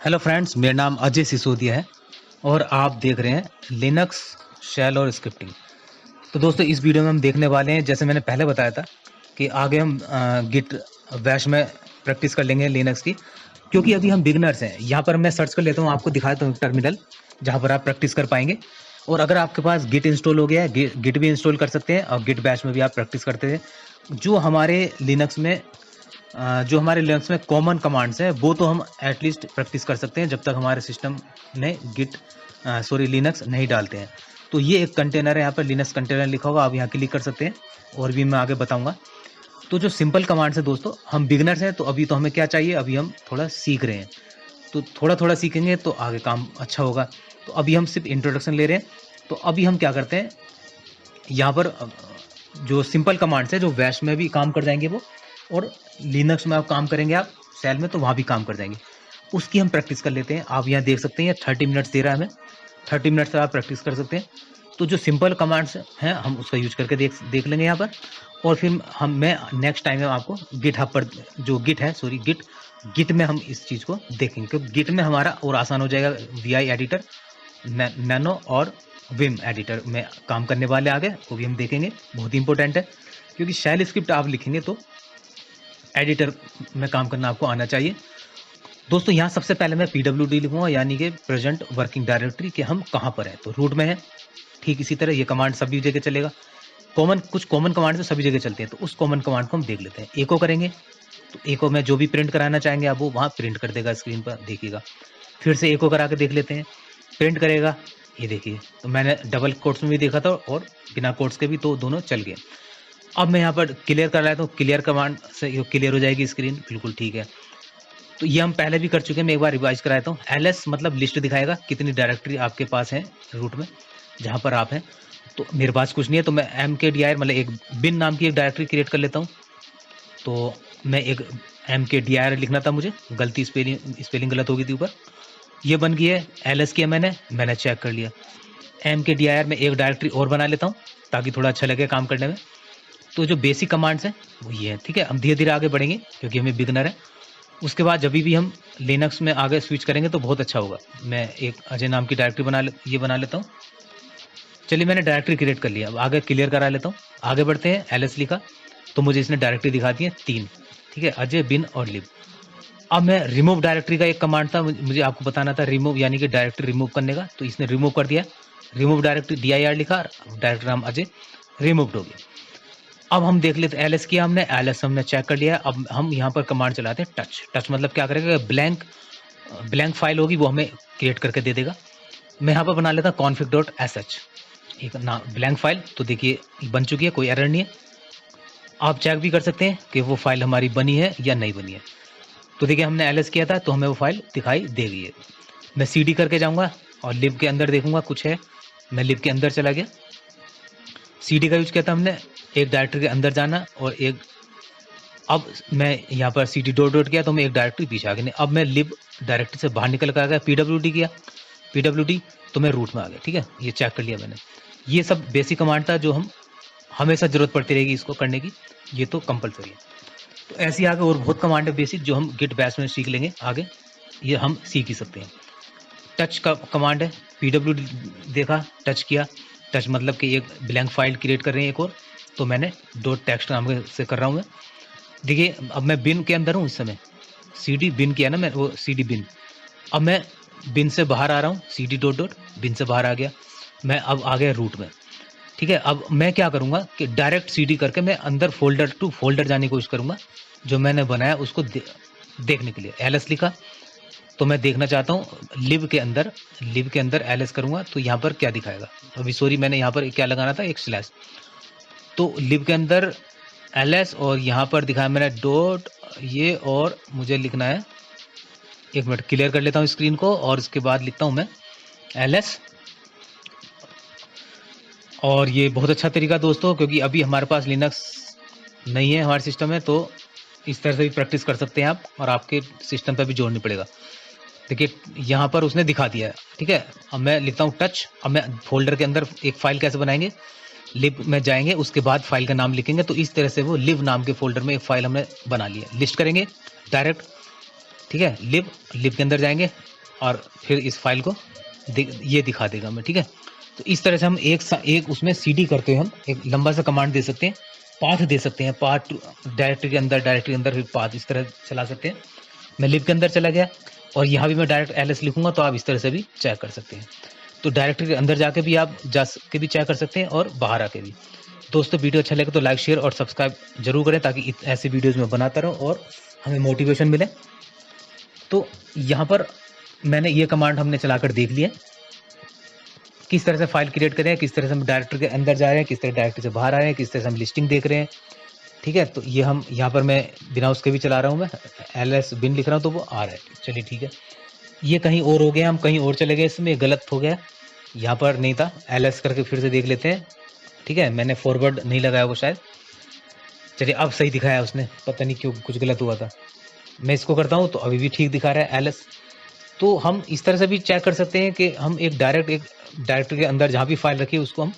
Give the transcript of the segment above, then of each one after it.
Hello friends, मेरा नाम अजय सिसोदिया है और आप देख रहे हैं लिनक्स शेल और स्क्रिप्टिंग। तो दोस्तों, इस वीडियो में हम देखने वाले हैं, जैसे मैंने पहले बताया था कि आगे हम गिट बैश में प्रैक्टिस कर लेंगे लिनक्स की, क्योंकि अभी हम बिगनर्स हैं। यहाँ पर मैं सर्च कर लेता हूँ, आपको दिखा देता हूँ टर्मिनल जहाँ पर आप प्रैक्टिस कर पाएंगे। और अगर आपके पास गिट इंस्टॉल हो गया है, गिट भी इंस्टॉल कर सकते हैं और गिट बैश में भी आप प्रैक्टिस करते हैं। जो हमारे लिनक्स में कॉमन कमांड्स हैं वो तो हम एटलीस्ट प्रैक्टिस कर सकते हैं जब तक हमारे सिस्टम में लिनक्स नहीं डालते हैं। तो ये एक कंटेनर है, यहाँ पर लिनक्स कंटेनर लिखा होगा, आप यहाँ क्लिक कर सकते हैं और भी मैं आगे बताऊंगा। तो जो सिंपल कमांड्स है दोस्तों, हम बिगनर्स हैं तो अभी तो हमें क्या चाहिए, अभी हम थोड़ा सीख रहे हैं। तो थोड़ा थोड़ा सीखेंगे तो आगे काम अच्छा होगा। तो अभी हम सिर्फ इंट्रोडक्शन ले रहे हैं। तो अभी हम क्या करते हैं, यहाँ पर जो सिंपल कमांड्स है जो बैश में भी काम कर जाएंगे वो, और लिनक्स में आप काम करेंगे, आप सेल में तो वहाँ भी काम कर जाएंगे। उसकी हम प्रैक्टिस कर लेते हैं। आप यहाँ देख सकते हैं 30 मिनट्स दे रहा है हमें, 30 मिनट से आप प्रैक्टिस कर सकते हैं। तो जो सिंपल कमांड्स हैं हम उसका यूज करके देख लेंगे यहाँ पर। और फिर मैं नेक्स्ट टाइम में आपको गिट हब पर जो गिट में हम इस चीज़ को देखेंगे, क्योंकि गिट में हमारा और आसान हो जाएगा। वी एडिटर, नैनो और विम एडिटर में काम करने वाले आगे, वो भी हम देखेंगे, बहुत इंपॉर्टेंट है। क्योंकि शेल स्क्रिप्ट आप लिखेंगे तो एडिटर में काम करना आपको आना चाहिए। दोस्तों, यहाँ सबसे पहले मैं PWD लिखूंगा, यानी कि प्रेजेंट वर्किंग डायरेक्टरी, कि हम कहाँ पर हैं। तो रूट में है। ठीक इसी तरह ये कमांड सभी जगह चलेगा। कुछ कॉमन कमांड तो सभी जगह चलते हैं, तो उस कॉमन कमांड को हम देख लेते हैं। एको करेंगे तो एको में जो भी प्रिंट कराना चाहेंगे आप वो वहाँ प्रिंट कर देगा, स्क्रीन पर देखिएगा। फिर से एको करा के देख लेते हैं, प्रिंट करेगा, ये देखिए। तो मैंने डबल कोट्स में भी देखा था और बिना कोट्स के भी, तो दोनों चल गए। अब मैं यहाँ पर क्लियर कर रहा हूँ, क्लियर कमांड से क्लियर हो जाएगी स्क्रीन, बिल्कुल ठीक है। तो ये हम पहले भी कर चुके हैं, मैं एक बार रिवाइज कराता हूँ। ls मतलब लिस्ट दिखाएगा कितनी डायरेक्टरी आपके पास है रूट में जहाँ पर आप हैं। तो मेरे पास कुछ नहीं है, तो मैं mkdir मतलब एक बिन नाम की एक डायरेक्टरी क्रिएट कर लेता हूँ। तो मैं एक mkdir लिखना था, मुझे गलती स्पेलिंग गलत हो गई थी ऊपर। ये बन गई है, ls किया मैंने चेक कर लिया। mkdir में एक डायरेक्टरी और बना लेता हूँ ताकि थोड़ा अच्छा लगे काम करने में। तो जो बेसिक कमांड्स हैं वो ये है, ठीक है। हम धीरे धीरे आगे बढ़ेंगे क्योंकि हमें बिगनर है। उसके बाद जब भी हम लिनक्स में आगे स्विच करेंगे तो बहुत अच्छा होगा। मैं एक अजय नाम की डायरेक्टरी बना लेता हूँ। चलिए, मैंने डायरेक्टरी क्रिएट कर लिया। अब आगे क्लियर करा लेता हूँ, आगे बढ़ते हैं। ls लिखा तो मुझे इसने डायरेक्टरी दिखा दी है 3, ठीक है, अजय, बिन और लिब। अब मैं रिमूव डायरेक्टरी का एक कमांड था, मुझे आपको बताना था, रिमूव यानी कि डायरेक्टरी रिमूव करने का। तो इसने रिमूव कर दिया, रिमूव डायरेक्टरी dir लिखा, डायरेक्टरी नाम अजय रिमूव्ड हो गया। अब हम देख लेते हैं, ls किया हमने, ls हमने चेक कर लिया। अब हम यहाँ पर कमांड चलाते हैं टच मतलब क्या करेगा, ब्लैंक फाइल होगी वो हमें क्रिएट करके दे देगा। मैं यहाँ पर बना लेता हूँ config.sh, एक ना ब्लैंक फाइल। तो देखिए बन चुकी है, कोई एरर नहीं है। आप चेक भी कर सकते हैं कि वो फाइल हमारी बनी है या नहीं बनी है। तो देखिए हमने ls किया था तो हमें वो फाइल दिखाई दे गई है। मैं cd करके जाऊँगा और लिब के अंदर देखूंगा कुछ है। मैं लिब के अंदर चला गया, cd का यूज किया था हमने, एक डायरेक्टरी के अंदर जाना और एक। अब मैं यहाँ पर cd डॉट किया तो मैं एक डायरेक्टरी पीछे आ गई। अब मैं लिब डायरेक्टरी से बाहर निकल कर आ गया, PWD किया, PWD तो मैं रूट में आ गया, ठीक है। ये चेक कर लिया मैंने। ये सब बेसिक कमांड था जो हम हमेशा जरूरत पड़ती रहेगी इसको करने की, ये तो कंपलसरी है। तो ऐसे आगे और बहुत कमांड है बेसिक जो हम गिट बैश में सीख लेंगे आगे, ये हम सीख ही सकते हैं। टच का कमांड है, PWD देखा, टच किया, टच मतलब कि एक ब्लैंक फाइल क्रिएट कर रहे हैं एक और। तो मैंने डॉट टेक्स्ट नाम से कर रहा हूँ मैं। देखिए अब मैं बिन के अंदर हूँ इस समय, cd बिन किया ना मैं, वो cd बिन। अब मैं बिन से बाहर आ रहा हूँ, cd डॉट बिन से बाहर आ गया, मैं अब आ गया रूट में, ठीक है। अब मैं क्या करूँगा कि डायरेक्ट cd करके मैं अंदर फोल्डर टू फोल्डर जाने की कोशिश करूँगा जो मैंने बनाया उसको देखने के लिए। ls लिखा तो मैं देखना चाहता हूँ लिब के अंदर ls करूँगा तो यहाँ पर क्या दिखाएगा। अभी सॉरी, मैंने यहाँ पर क्या लगाना था, एक स्लैश। तो लिब के अंदर ls और यहाँ पर दिखाया मैंने डॉट ये, और मुझे लिखना है, एक मिनट क्लियर कर लेता हूँ स्क्रीन को और इसके बाद लिखता हूँ मैं ls। और ये बहुत अच्छा तरीका दोस्तों, क्योंकि अभी हमारे पास लिनक्स नहीं है हमारे सिस्टम में, तो इस तरह से भी प्रैक्टिस कर सकते हैं आप और आपके सिस्टम पर भी जोड़नी पड़ेगा। देखिए यहाँ पर उसने दिखा दिया है, ठीक है। अब मैं लिखता हूँ टच। अब मैं फोल्डर के अंदर एक फाइल कैसे बनाएंगे, लिब में जाएंगे, उसके बाद फाइल का नाम लिखेंगे। तो इस तरह से वो लिब नाम के फोल्डर में एक फाइल हमने बना ली है। लिस्ट करेंगे डायरेक्ट, ठीक है। लिब के अंदर जाएंगे, और फिर इस फाइल को ये दिखा देगा हमें, ठीक है। तो इस तरह से हम एक उसमें सीडी करते हैं, हम एक लंबा सा कमांड दे सकते हैं, पाथ दे सकते हैं, पाथ डायरेक्टरी के अंदर फिर पाथ इस तरह चला सकते हैं। मैं लिब के अंदर चला गया और यहाँ भी मैं डायरेक्ट एलएस लिखूंगा, तो आप इस तरह से भी चेक कर सकते हैं। तो डायरेक्टरी के अंदर जाके भी आप भी चेक कर सकते हैं और बाहर आके भी। दोस्तों वीडियो अच्छा लगे तो लाइक शेयर और सब्सक्राइब जरूर करें, ताकि ऐसे वीडियोज़ में बनाता रहूँ और हमें मोटिवेशन मिले। तो यहाँ पर मैंने ये कमांड हमने चलाकर देख लिया, किस तरह से फाइल क्रिएट करें, किस तरह से हम डायरेक्टरी के अंदर जा रहे हैं, किस तरह डायरेक्टरी से बाहर आ रहे हैं, किस तरह से हम लिस्टिंग देख रहे हैं, ठीक है। तो ये हम यहाँ पर मैं बिना उसके भी चला रहा हूँ, मैं एलएस बिन लिख रहा हूँ तो वो आ रहा है, चलिए ठीक है। ये कहीं और हो गया, हम कहीं और चले गए, इसमें गलत हो गया, यहाँ पर नहीं था, एलएस करके फिर से देख लेते हैं, ठीक है। मैंने फॉरवर्ड नहीं लगाया वो शायद, चलिए अब सही दिखाया उसने, पता नहीं क्यों कुछ गलत हुआ था। मैं इसको करता हूँ तो अभी भी ठीक दिखा रहा है एलएस। तो हम इस तरह से भी चेक कर सकते हैं कि हम एक डायरेक्टरी के अंदर जहाँ भी फाइल रखी है उसको हम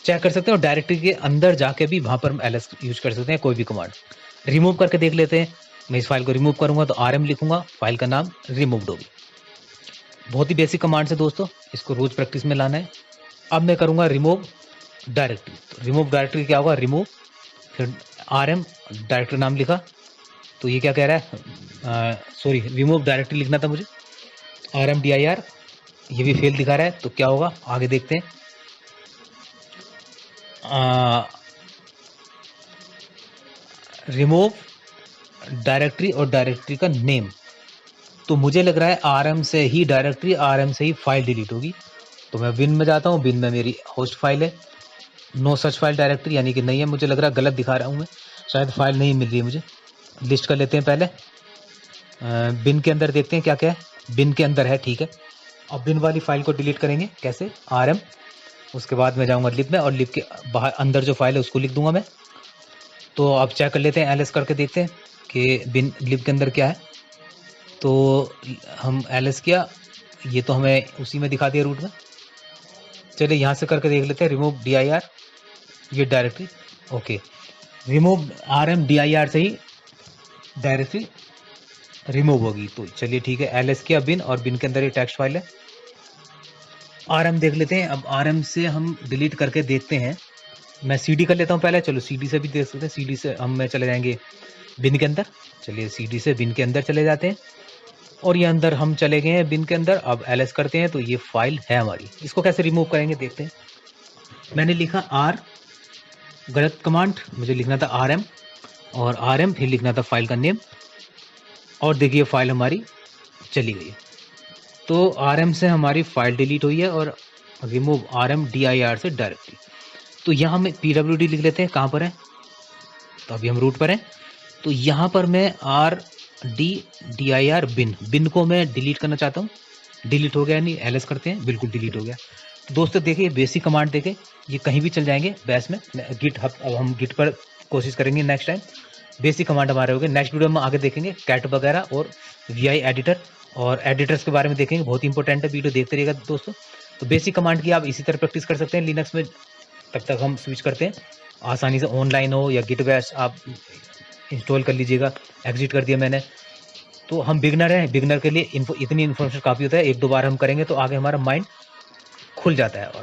चेक कर सकते हैं, और डायरेक्टरी के अंदर जाके भी वहाँ पर हम एलएस यूज कर सकते हैं, कोई भी कमांड। रिमूव करके देख लेते हैं, मैं इस फाइल को रिमूव करूंगा तो आरएम लिखूंगा, फाइल का नाम रिमूव्ड होगी। बहुत ही बेसिक कमांड है दोस्तों, इसको रोज प्रैक्टिस में लाना है। अब मैं करूंगा रिमूव डायरेक्टरी, तो रिमूव डायरेक्टरी क्या होगा, रिमूव फिर आरएम डायरेक्टरी नाम लिखा, तो ये क्या कह रहा है, सॉरी रिमूव डायरेक्टरी लिखना था मुझे, आरएम DIR, ये भी फेल दिखा रहा है, तो क्या होगा आगे देखते हैं। रिमूव डायरेक्टरी और डायरेक्टरी का नेम, तो मुझे लग रहा है आरएम से ही डायरेक्टरी, आरएम से ही फाइल डिलीट होगी। तो मैं बिन में जाता हूँ, बिन में मेरी होस्ट फाइल है, नो सच फाइल डायरेक्टरी यानी कि नहीं है, मुझे लग रहा है गलत दिखा रहा हूँ मैं, शायद फाइल नहीं मिल रही है मुझे। लिस्ट कर लेते हैं पहले, बिन के अंदर देखते हैं क्या क्या है, बिन के अंदर है, ठीक है। अब बिन वाली फाइल को डिलीट करेंगे कैसे, आरएम, उसके बाद मैं जाऊँगा लिब में और लिब के बाहर अंदर जो फाइल है उसको लिख दूंगा मैं। तो अब चेक कर लेते हैं, एलएस करके देखते हैं कि बिन लिब के अंदर क्या है। तो हम एलएस किया, ये तो हमें उसी में दिखा दिया रूट में। चलिए यहाँ से करके देख लेते हैं, रिमूव DIR, ये directory, okay, remove RM DIR से ही डायरेक्टरी रिमूव होगी। तो चलिए ठीक है, एलएस किया बिन, और बिन के अंदर ये टेक्स्ट फाइल है। आरएम देख लेते हैं, अब आरएम से हम डिलीट करके देखते हैं। मैं सीडी कर लेता हूँ पहले, चलो सीडी से भी देख सकते हैं, सीडी से हम चले जाएंगे बिन के अंदर, चलिए सीडी से बिन के अंदर चले जाते हैं, और ये अंदर हम चले गए हैं बिन के अंदर। अब एलएस करते हैं तो ये फाइल है हमारी, इसको कैसे रिमूव करेंगे देखते हैं। मैंने लिखा आर, गलत कमांड, मुझे लिखना था आरएम, और आरएम फिर लिखना था फाइल का नेम, और देखिए फाइल हमारी चली गई है। तो आरएम से हमारी फाइल डिलीट हुई है, और रिमूव आरएम DIR से डायरेक्टरी। तो यहाँ हम PWD लिख लेते हैं, कहाँ पर है, तो अभी हम रूट पर हैं। तो यहाँ पर मैं RD_DIR बिन को मैं डिलीट करना चाहता हूँ, डिलीट हो गया, नहीं एलएस करते हैं, बिल्कुल डिलीट हो गया। तो दोस्तों देखिए बेसिक कमांड देखे, ये कहीं भी चल जाएंगे बैश में, गिट हब, अब हम गिट पर कोशिश करेंगे नेक्स्ट टाइम। बेसिक कमांड हमारे हो गए, नेक्स्ट वीडियो में आगे देखेंगे कैट वगैरह और VI एडिटर और एडिटर्स के बारे में देखेंगे, बहुत इंपॉर्टेंट है, वीडियो देखते रहिएगा दोस्तों। तो बेसिक कमांड की आप इसी तरह प्रैक्टिस कर सकते हैं लिनक्स में, तब तक हम स्विच करते हैं, आसानी से ऑनलाइन हो या गिट बैश आप इंस्टॉल कर लीजिएगा। एग्जिट कर दिया मैंने। तो हम बिगनर हैं, बिगनर के लिए इतनी इन्फॉर्मेशन काफ़ी होता है, एक दो बार हम करेंगे तो आगे हमारा माइंड खुल जाता है। और